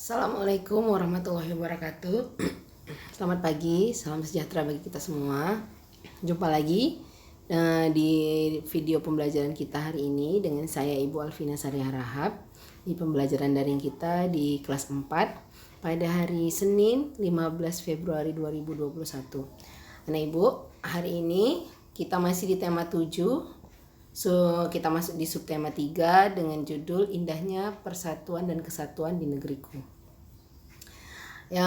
Assalamualaikum warahmatullahi wabarakatuh. Selamat pagi, salam sejahtera bagi kita semua. Jumpa lagi di video pembelajaran kita hari ini dengan saya Ibu Alvina Sari Harahap di pembelajaran daring kita di kelas 4 pada hari Senin 15 Februari 2021. Anak Ibu, hari ini kita masih di tema 7. Kita masuk di subtema 3 dengan judul Indahnya Persatuan dan Kesatuan di Negeriku. Ya,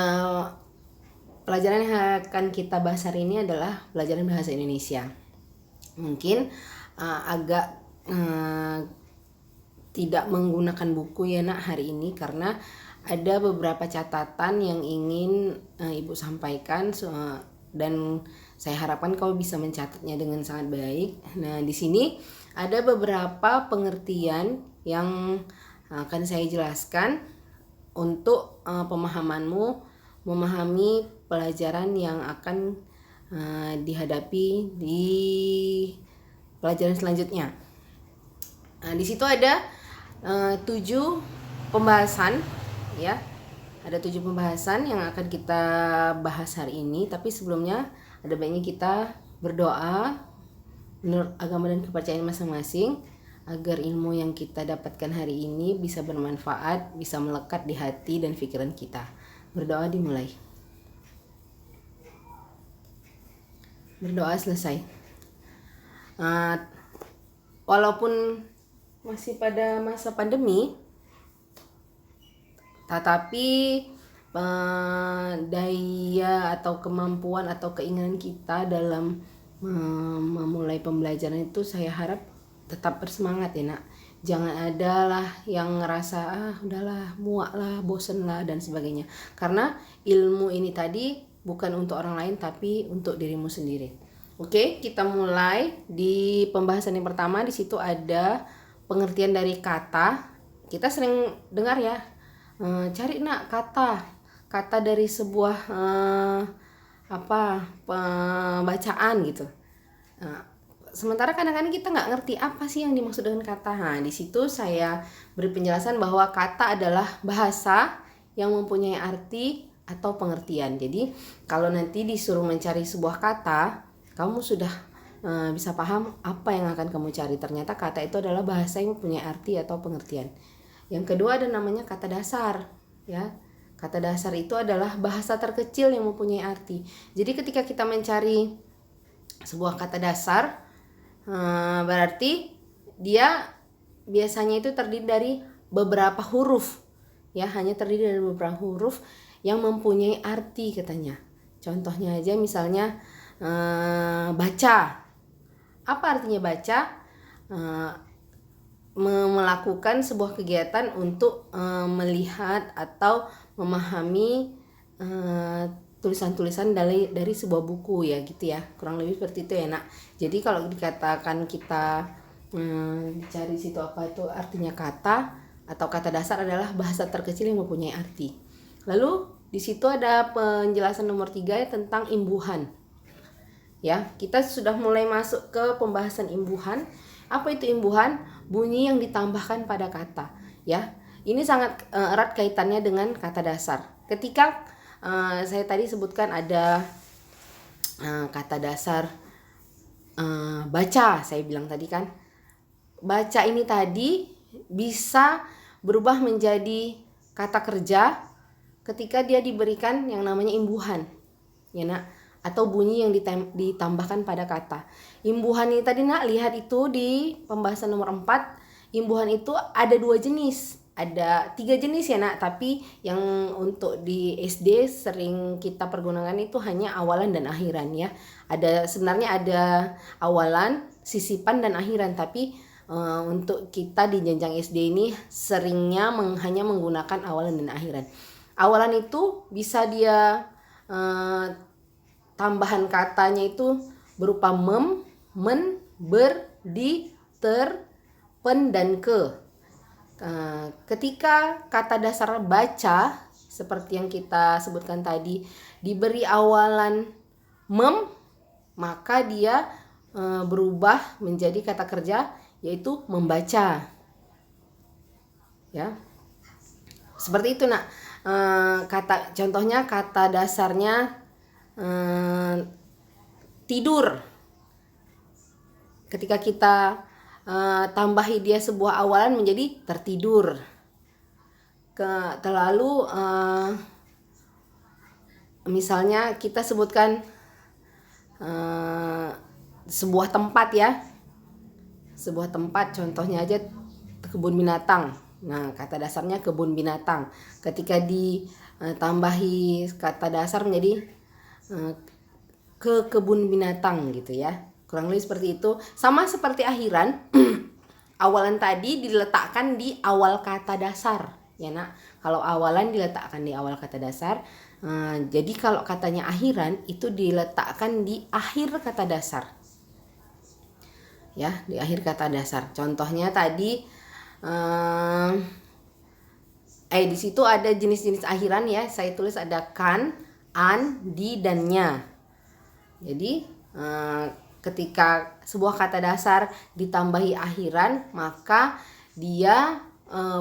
pelajaran yang akan kita bahas hari ini adalah pelajaran bahasa Indonesia. Mungkin agak tidak menggunakan buku ya nak hari ini karena ada beberapa catatan yang ingin Ibu sampaikan dan saya harapkan kau bisa mencatatnya dengan sangat baik. Nah, di sini ada beberapa pengertian yang akan saya jelaskan untuk pemahamanmu memahami pelajaran yang akan dihadapi di pelajaran selanjutnya. Nah, di situ ada 7 pembahasan ya. Ada 7 pembahasan yang akan kita bahas hari ini, tapi sebelumnya ada baiknya kita berdoa menurut agama dan kepercayaan masing-masing agar ilmu yang kita dapatkan hari ini bisa bermanfaat, bisa melekat di hati dan pikiran kita. Berdoa dimulai. Berdoa selesai. Walaupun masih pada masa pandemi, tetapi daya atau kemampuan atau keinginan kita dalam memulai pembelajaran itu saya harap tetap bersemangat ya nak. Jangan adalah yang ngerasa udahlah, muak lah, bosen lah dan sebagainya. Karena ilmu ini tadi bukan untuk orang lain tapi untuk dirimu sendiri. Oke, kita mulai di pembahasan yang pertama. Di situ ada pengertian dari kata. Kita sering dengar ya, cari nak kata dari sebuah pembacaan gitu. Sementara kadang-kadang kita nggak ngerti apa sih yang dimaksud dengan kata. Nah, di situ saya beri penjelasan bahwa kata adalah bahasa yang mempunyai arti atau pengertian. Jadi kalau nanti disuruh mencari sebuah kata, kamu sudah bisa paham apa yang akan kamu cari. Ternyata kata itu adalah bahasa yang mempunyai arti atau pengertian. Yang kedua ada namanya kata dasar ya. Kata dasar itu adalah bahasa terkecil yang mempunyai arti. Jadi ketika kita mencari sebuah kata dasar, berarti dia biasanya itu terdiri dari beberapa huruf. Ya, hanya terdiri dari beberapa huruf yang mempunyai arti katanya. Contohnya aja misalnya baca. Apa artinya baca? Melakukan sebuah kegiatan untuk melihat atau memahami tulisan-tulisan dari sebuah buku ya gitu ya, kurang lebih seperti itu ya nak. Jadi kalau dikatakan kita cari situ apa itu artinya kata atau kata dasar adalah bahasa terkecil yang mempunyai arti. Lalu di situ ada penjelasan nomor 3 tentang imbuhan. Ya, kita sudah mulai masuk ke pembahasan imbuhan. Apa itu imbuhan? Bunyi yang ditambahkan pada kata. Ya, ini sangat erat kaitannya dengan kata dasar. Ketika saya tadi sebutkan ada kata dasar baca, saya bilang tadi kan. Baca ini tadi bisa berubah menjadi kata kerja ketika dia diberikan yang namanya imbuhan. Ya nak, atau bunyi yang ditambahkan pada kata. Imbuhan ini tadi nak, lihat itu di pembahasan nomor 4. Imbuhan itu ada 2 jenis. Ada 3 jenis ya nak, tapi yang untuk di SD sering kita pergunakan itu hanya awalan dan akhiran ya. Sebenarnya ada awalan, sisipan dan akhiran, tapi untuk kita di jenjang SD ini seringnya hanya menggunakan awalan dan akhiran. Awalan itu bisa dia tambahan katanya itu berupa mem, men, ber, di, ter, pen, dan ke. Ketika kata dasar baca seperti yang kita sebutkan tadi diberi awalan mem, maka dia berubah menjadi kata kerja yaitu membaca. Ya. Seperti itu nak. contohnya kata dasarnya tidur. Ketika kita tambahi dia sebuah awalan menjadi tertidur. Terlalu misalnya kita sebutkan sebuah tempat ya. Sebuah tempat, contohnya aja kebun binatang. Nah, kata dasarnya kebun binatang. Ketika ditambahi kata dasar menjadi ke kebun binatang gitu ya. Kurang lebih seperti itu. Sama seperti akhiran. Awalan tadi diletakkan di awal kata dasar. Ya nak, kalau awalan diletakkan di awal kata dasar. Jadi kalau katanya akhiran itu diletakkan di akhir kata dasar. Ya, di akhir kata dasar. Contohnya tadi di situ ada jenis-jenis akhiran ya. Saya tulis ada kan, an, di, dan nya. Jadi ketika sebuah kata dasar ditambahi akhiran, maka dia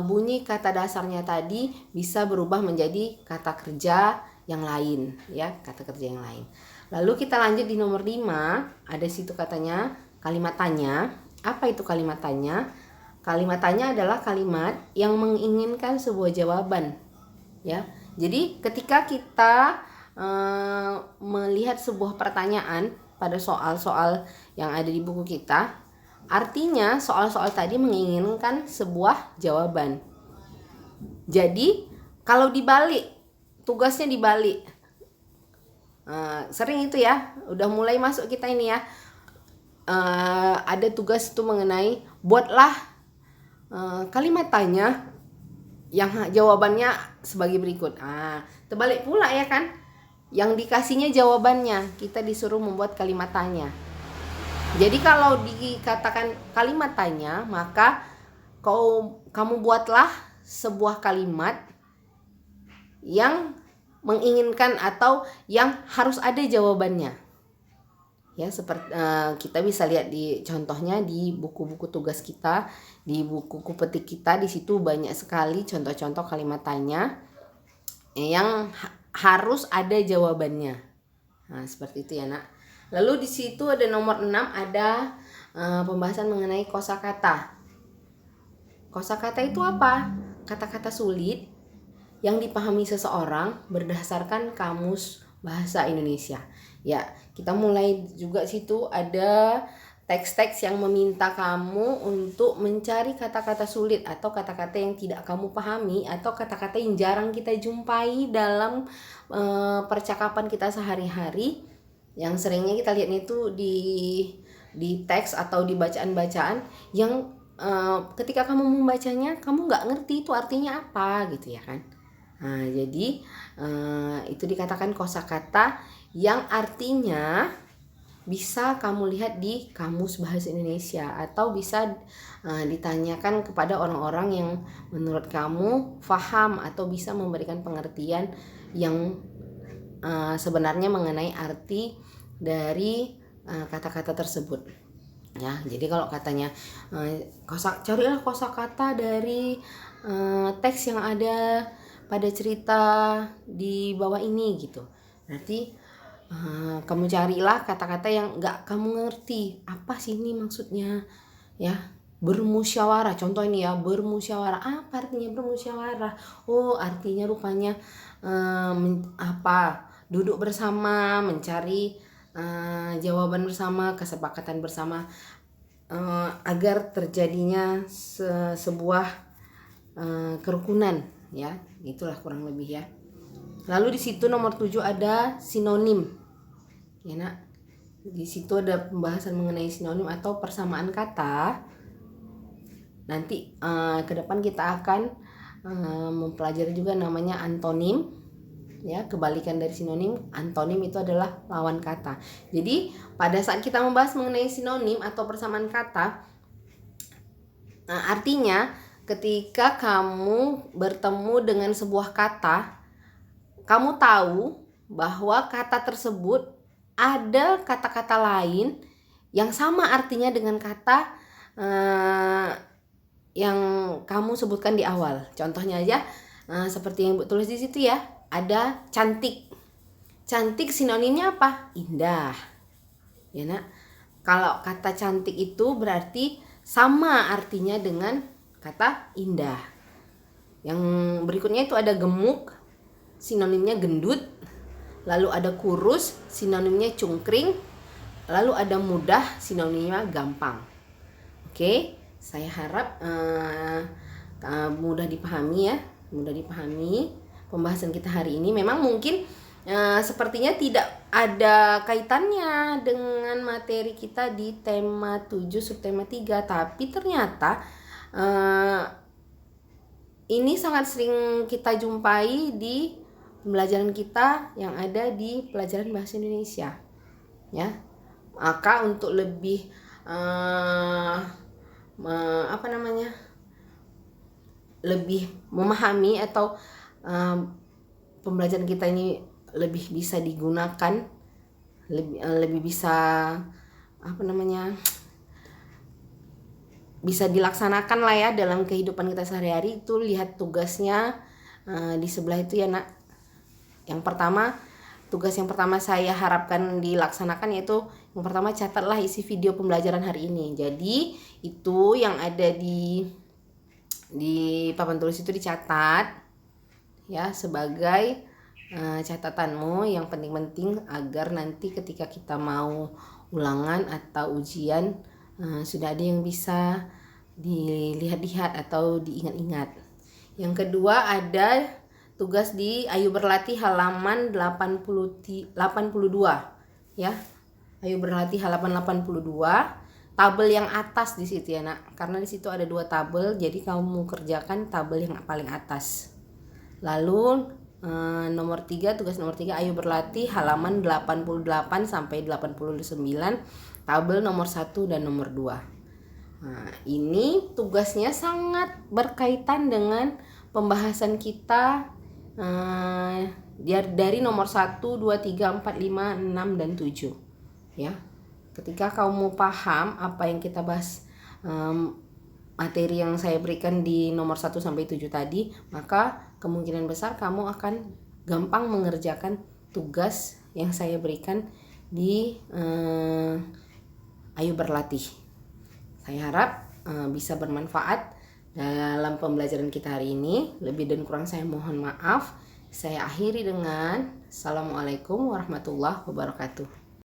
bunyi kata dasarnya tadi bisa berubah menjadi kata kerja yang lain ya, kata kerja yang lain. Lalu kita lanjut di nomor 5, ada situ katanya kalimat tanya. Apa itu kalimat tanya? Kalimat tanya adalah kalimat yang menginginkan sebuah jawaban ya. Jadi ketika kita melihat sebuah pertanyaan pada soal-soal yang ada di buku kita, artinya soal-soal tadi menginginkan sebuah jawaban. Jadi kalau dibalik, tugasnya dibalik, sering itu ya, udah mulai masuk kita ini ya. Ada tugas itu mengenai buatlah kalimat tanya yang jawabannya sebagai berikut. Terbalik pula ya kan, yang dikasihnya jawabannya, kita disuruh membuat kalimat tanya. Jadi kalau dikatakan kalimat tanya, maka kamu buatlah sebuah kalimat yang menginginkan atau yang harus ada jawabannya. Ya, seperti kita bisa lihat di contohnya di buku-buku tugas kita, di buku petik kita, di situ banyak sekali contoh-contoh kalimat tanya yang harus ada jawabannya. Nah, seperti itu ya nak. Lalu di situ ada nomor 6, ada pembahasan mengenai kosakata. Kosakata itu apa? Kata-kata sulit yang dipahami seseorang berdasarkan kamus bahasa Indonesia. Ya, kita mulai juga situ ada teks-teks yang meminta kamu untuk mencari kata-kata sulit atau kata-kata yang tidak kamu pahami atau kata-kata yang jarang kita jumpai dalam percakapan kita sehari-hari. Yang seringnya kita lihat itu di teks atau di bacaan-bacaan yang ketika kamu membacanya kamu nggak ngerti itu artinya apa gitu ya kan. Nah, jadi itu dikatakan kosakata yang artinya bisa kamu lihat di kamus bahasa Indonesia atau bisa ditanyakan kepada orang-orang yang menurut kamu paham atau bisa memberikan pengertian yang sebenarnya mengenai arti dari kata-kata tersebut. Ya, jadi kalau katanya carilah kosakata dari teks yang ada pada cerita di bawah ini gitu. Berarti kamu carilah kata-kata yang nggak kamu ngerti apa sih ini maksudnya ya. Bermusyawarah, contoh ini ya, bermusyawarah, apa artinya bermusyawarah? Oh, artinya rupanya duduk bersama, mencari jawaban bersama, kesepakatan bersama agar terjadinya sebuah kerukunan ya. Itulah kurang lebih ya. Lalu di situ nomor 7 ada sinonim. Ya nak, di situ ada pembahasan mengenai sinonim atau persamaan kata. Nanti ke depan kita akan mempelajari juga namanya antonim. Ya, kebalikan dari sinonim, antonim itu adalah lawan kata. Jadi pada saat kita membahas mengenai sinonim atau persamaan kata, artinya ketika kamu bertemu dengan sebuah kata, kamu tahu bahwa kata tersebut ada kata-kata lain yang sama artinya dengan kata yang kamu sebutkan di awal. Contohnya aja, seperti yang Ibu tulis di situ ya, ada cantik. Cantik sinonimnya apa? Indah. Ya nak. Kalau kata cantik itu berarti sama artinya dengan kata indah. Yang berikutnya itu ada gemuk, sinonimnya gendut. Lalu ada kurus, sinonimnya cungkring. Lalu ada mudah, sinonimnya gampang. Oke, saya harap mudah dipahami ya, mudah dipahami pembahasan kita hari ini. Memang mungkin sepertinya tidak ada kaitannya dengan materi kita di tema 7 subtema 3, tapi ternyata ini sangat sering kita jumpai di pembelajaran kita yang ada di pelajaran bahasa Indonesia ya. Maka untuk lebih lebih memahami atau pembelajaran kita ini lebih bisa digunakan, lebih bisa bisa dilaksanakan lah ya dalam kehidupan kita sehari-hari. Itu lihat tugasnya di sebelah itu ya nak. Tugas yang pertama saya harapkan dilaksanakan yaitu yang pertama, catatlah isi video pembelajaran hari ini. Jadi itu yang ada di papan tulis itu dicatat ya sebagai catatanmu yang penting-penting, agar nanti ketika kita mau ulangan atau ujian sudah ada yang bisa dilihat-lihat atau diingat-ingat. Yang kedua ada tugas di Ayo Berlatih halaman 82 ya. Ayo Berlatih halaman 82, tabel yang atas di situ ya nak. Karena di situ ada 2 tabel, jadi kamu kerjakan tabel yang paling atas. Lalu tugas nomor 3 Ayo Berlatih halaman 88 sampai 89, tabel nomor 1 dan nomor 2. Nah, ini tugasnya sangat berkaitan dengan pembahasan kita dari nomor 1, 2, 3, 4, 5, 6, dan 7 ya. Ketika kamu paham apa yang kita bahas, materi yang saya berikan di nomor 1 sampai 7 tadi, maka kemungkinan besar kamu akan gampang mengerjakan tugas yang saya berikan di Ayo Berlatih. Saya harap bisa bermanfaat dalam pembelajaran kita hari ini. Lebih dan kurang saya mohon maaf. Saya akhiri dengan Assalamualaikum warahmatullahi wabarakatuh.